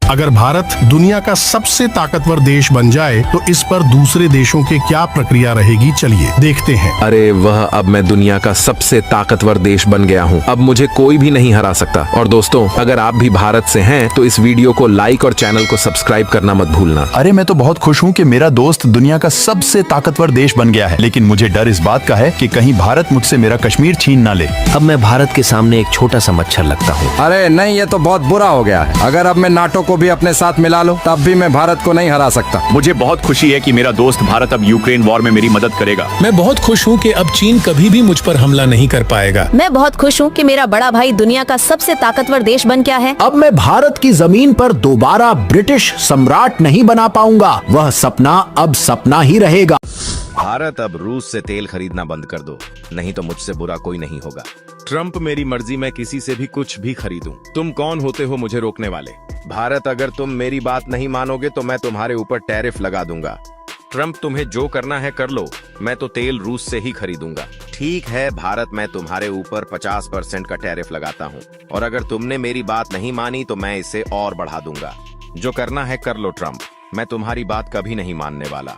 अगर भारत दुनिया का सबसे ताकतवर देश बन जाए तो इस पर दूसरे देशों के क्या प्रक्रिया रहेगी, चलिए देखते हैं। अरे वह, अब मैं दुनिया का सबसे ताकतवर देश बन गया हूँ। अब मुझे कोई भी नहीं हरा सकता। और दोस्तों, अगर आप भी भारत से हैं तो इस वीडियो को लाइक और चैनल को सब्सक्राइब करना मत भूलना। अरे मैं तो बहुत खुश हूँ कि मेरा दोस्त दुनिया का सबसे ताकतवर देश बन गया है, लेकिन मुझे डर इस बात का है कि कहीं भारत मुझसे मेरा कश्मीर छीन ना ले। अब मैं भारत के सामने एक छोटा सा मच्छर लगता हूँ। अरे नहीं, ये तो बहुत बुरा हो गया है। अगर अब मैं नाटो को भी अपने साथ मिला लूं, तब भी मैं भारत को नहीं हरा सकता। मुझे बहुत खुशी है कि मेरा दोस्त भारत अब यूक्रेन वॉर में मेरी मदद करेगा। मैं बहुत खुश हूँ कि अब चीन कभी भी मुझ पर हमला नहीं कर पाएगा। मैं बहुत खुश हूँ कि मेरा बड़ा भाई दुनिया का सबसे ताकतवर देश बन गया है। अब मैं भारत की जमीन पर दोबारा ब्रिटिश सम्राट नहीं बना पाऊंगा। वह सपना अब सपना ही रहेगा। भारत अब रूस से तेल खरीदना बंद कर दो, नहीं तो मुझसे बुरा कोई नहीं होगा। ट्रम्प, मेरी मर्जी, मैं किसी से भी कुछ भी खरीदूं। तुम कौन होते हो मुझे रोकने वाले? भारत, अगर तुम मेरी बात नहीं मानोगे तो मैं तुम्हारे ऊपर टैरिफ लगा दूंगा। ट्रम्प, तुम्हें जो करना है कर लो, मैं तो तेल रूस से ही खरीदूंगा। ठीक है भारत, मैं तुम्हारे ऊपर 50% का टैरिफ लगाता हूँ, और अगर तुमने मेरी बात नहीं मानी तो मैं इसे और बढ़ा दूंगा। जो करना है कर लो ट्रम्प, मैं तुम्हारी बात कभी नहीं मानने वाला।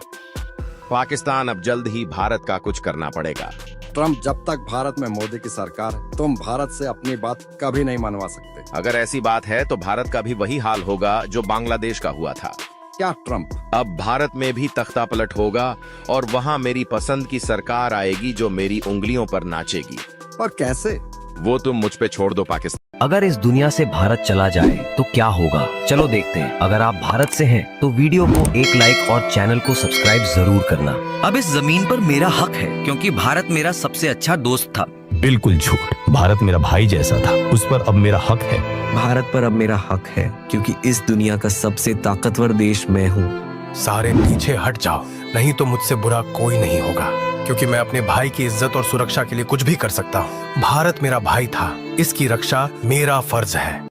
पाकिस्तान, अब जल्द ही भारत का कुछ करना पड़ेगा। ट्रम्प, जब तक भारत में मोदी की सरकार है, तुम भारत से अपनी बात कभी नहीं मनवा सकते। अगर ऐसी बात है तो भारत का भी वही हाल होगा जो बांग्लादेश का हुआ था। क्या ट्रम्प? अब भारत में भी तख्ता पलट होगा और वहाँ मेरी पसंद की सरकार आएगी जो मेरी उंगलियों पर नाचेगी। पर कैसे? वो तुम मुझ पे छोड़ दो पाकिस्तान। अगर इस दुनिया से भारत चला जाए तो क्या होगा, चलो देखते हैं। अगर आप भारत से हैं तो वीडियो को एक लाइक और चैनल को सब्सक्राइब जरूर करना। अब इस जमीन पर मेरा हक है, क्योंकि भारत मेरा सबसे अच्छा दोस्त था। बिल्कुल झूठ। भारत मेरा भाई जैसा था, उस पर अब मेरा हक है। भारत पर अब मेरा हक है, क्योंकि इस दुनिया का सबसे ताकतवर देश मैं हूँ। सारे पीछे हट जाओ, नहीं तो मुझसे बुरा कोई नहीं होगा, क्योंकि मैं अपने भाई की इज्जत और सुरक्षा के लिए कुछ भी कर सकता हूँ। भारत मेरा भाई था, इसकी रक्षा मेरा फर्ज है।